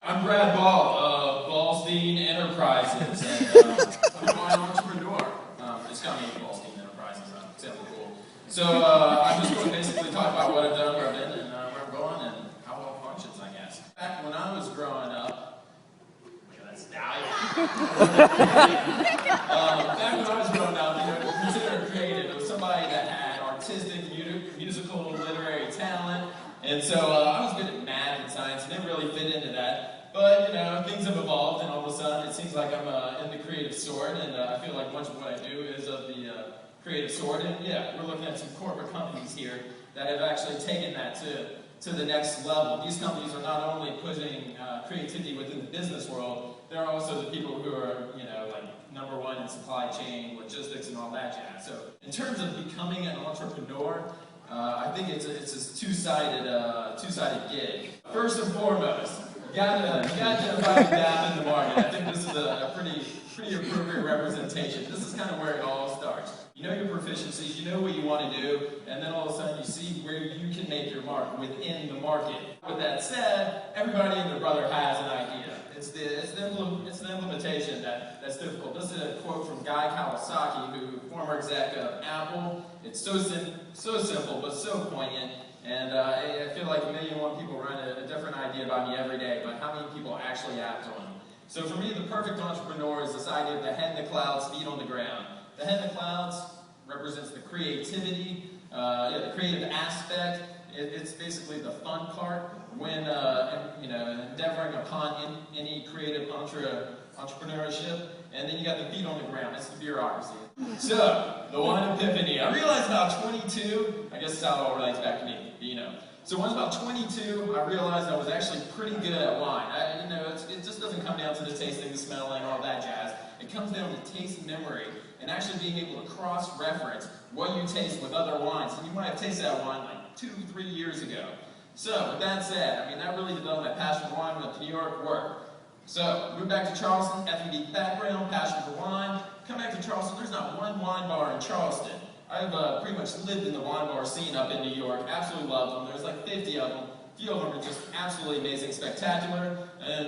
I'm Brad Ball of Ballstein Enterprises, and I'm a wine entrepreneur. It's got me Ballstein Enterprises, except cool. So I'm just going to basically talk about what I've done, where I've been, and where I'm going, and how well it functions, I guess. Back when I was growing up, look at that stallion. Back when I was growing up, considered creative. It was somebody that had artistic, musical, literary talent. And so I was good at math and science and didn't really fit into that. But, things have evolved, and all of a sudden it seems like I'm in the creative sort, and I feel like much of what I do is of the creative sort. And yeah, we're looking at some corporate companies here that have actually taken that to the next level. These companies are not only putting creativity within the business world, they're also the people who are, like #1 in supply chain, logistics, and all that jazz. So in terms of becoming an entrepreneur, I think it's a two-sided gig. First and foremost, you gotta find a gap in the market. I think this is a pretty appropriate representation. This is kind of where it all starts. You know your proficiencies, you know what you want to do, and then all of a sudden you see where you can make your mark within the market. With that said, everybody and their brother has an idea. It's the implementation that's difficult. This is a quote from Guy Kawasaki, former exec of Apple. It's so simple, but so poignant. And I feel like 1,000,001 people run a different idea about me every day, but how many people actually act on them? So for me, the perfect entrepreneur is this idea of the head in the clouds, feet on the ground. The head in the clouds represents the creativity, the creative aspect. It's basically the fun part when endeavoring upon any creative entrepreneurship. And then you got the feet on the ground. It's the bureaucracy. So, the wine epiphany. I realized about 22, I guess that's how it all relates back to me, So when I was about 22, I realized I was actually pretty good at wine. It just doesn't come down to the tasting, the smelling, all that jazz. It comes down to taste memory and actually being able to cross-reference what you taste with other wines. And you might have tasted that wine like 2-3 years ago. So, with that said, that really developed my passion for wine with New York work. So, moved back to Charleston, F&B background, passion for wine. Come back to Charleston, there's not one wine bar in Charleston. I've pretty much lived in the wine bar scene up in New York, absolutely loved them. There's like 50 of them. A few of them are just absolutely amazing, spectacular, and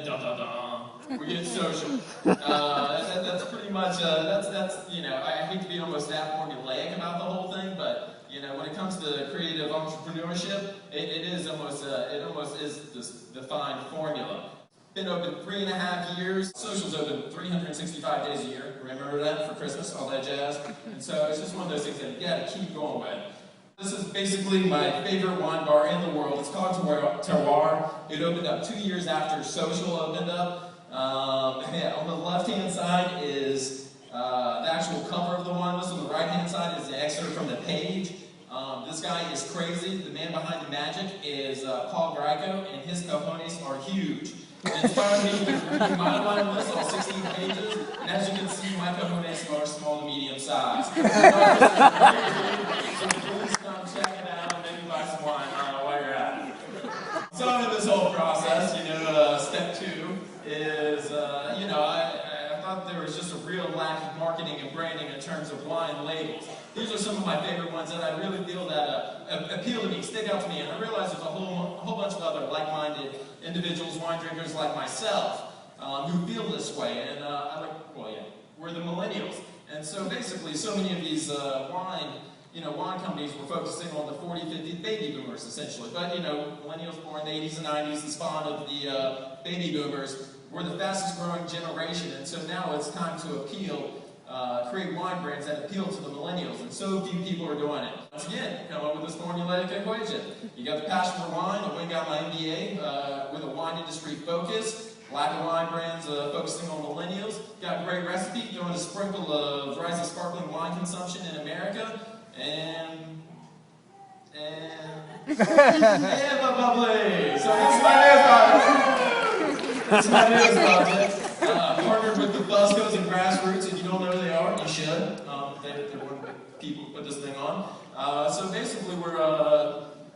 we get social. That's pretty much, I hate to be almost that formulaic about the whole thing, but when it comes to creative entrepreneurship, it almost is this defined formula. Been open 3.5 years. Social's open 365 days a year. Remember that for Christmas, all that jazz. And so it's just one of those things that you gotta keep going with. This is basically my favorite wine bar in the world. It's called Terroir. It opened up 2 years after Social opened up. On the left-hand side is the actual cover of the wine list. On the right-hand side is the excerpt from the page. This guy is crazy. The man behind the magic is Paul Greco, and his cojones are huge. It inspired me to read my wine list, all 16 pages, and as you can see, my cojones are small to medium size. So please come check it out and maybe buy some wine while you're at it. So in this whole process, step 2 is, I thought there was just a real lack of marketing and branding in terms of wine labels. These are some of my favorite ones that I really feel that appeal to me, stick out to me, and I realize there's a whole bunch of other like-minded individuals, wine drinkers like myself, who feel this way, and we're the millennials. And so basically, so many of these wine companies were focusing on the 40, 50 baby boomers, essentially. But, millennials born in the 80s and 90s, the spawn of the baby boomers, were the fastest growing generation, and so now it's time to create wine brands that appeal to the millennials, and so few people are doing it. Once again, come up with this formulaic equation. You got the passion for wine. I went and got my MBA with a wine industry focus. Lack of wine brands focusing on millennials. Got a great recipe, throwing a sprinkle of rising sparkling wine consumption in America, and bubbly. So this is my news project. This is my news project. Partnered with the Buzzcos and Grassroots. If you don't know who they are, you should. They're one of the people who put this thing on. So basically, we're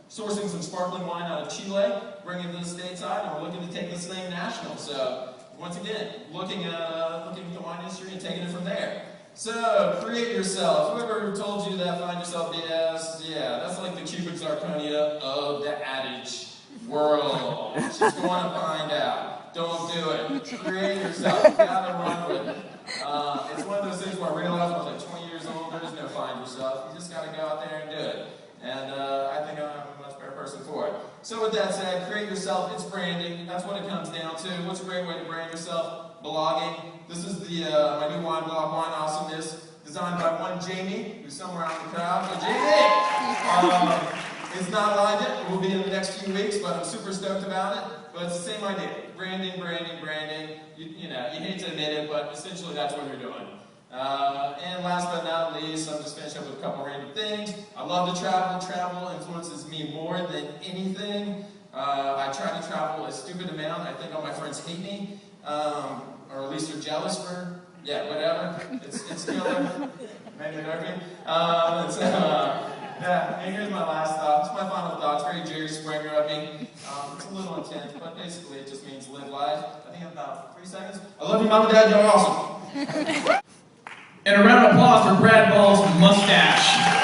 sourcing some sparkling wine out of Chile, bringing it to the stateside, and we're looking to take this thing national. So once again, looking at the wine industry and taking it from there. So create yourself. Whoever told you that, find yourself BS, that's like the cubic zirconia of the adage world. Just want to find out. Don't do it. Create yourself. You gotta run with it. It's one of those things where I realized when I was like 20 years old, there is no find yourself. You just gotta go out there and do it. And I think I'm a much better person for it. So with that said, create yourself. It's branding. That's what it comes down to. What's a great way to brand yourself? Blogging. This is the my new wine blog, Wine Awesomeness, designed by one Jamie, who's somewhere out in the crowd. So Jamie! It's not live yet. It will be in the next few weeks, but I'm super stoked about it. But it's the same idea. Branding, branding, branding. You know, you hate to admit it, but essentially that's what you're doing. And last but not least, I'm just finishing up with a couple random things. I love to travel. Travel influences me more than anything. I try to travel a stupid amount. I think all my friends hate me, or at least they're jealous for, yeah, whatever. It's killer. Maybe nervy. Yeah, and here's my last thought. It's my final thoughts. Very Jerry Springer of me. It's a little intense, but basically it just means live life. I think I'm about 3 seconds. I love you, Mom and Dad. You're awesome. And a round of applause for Brad Ball's mustache.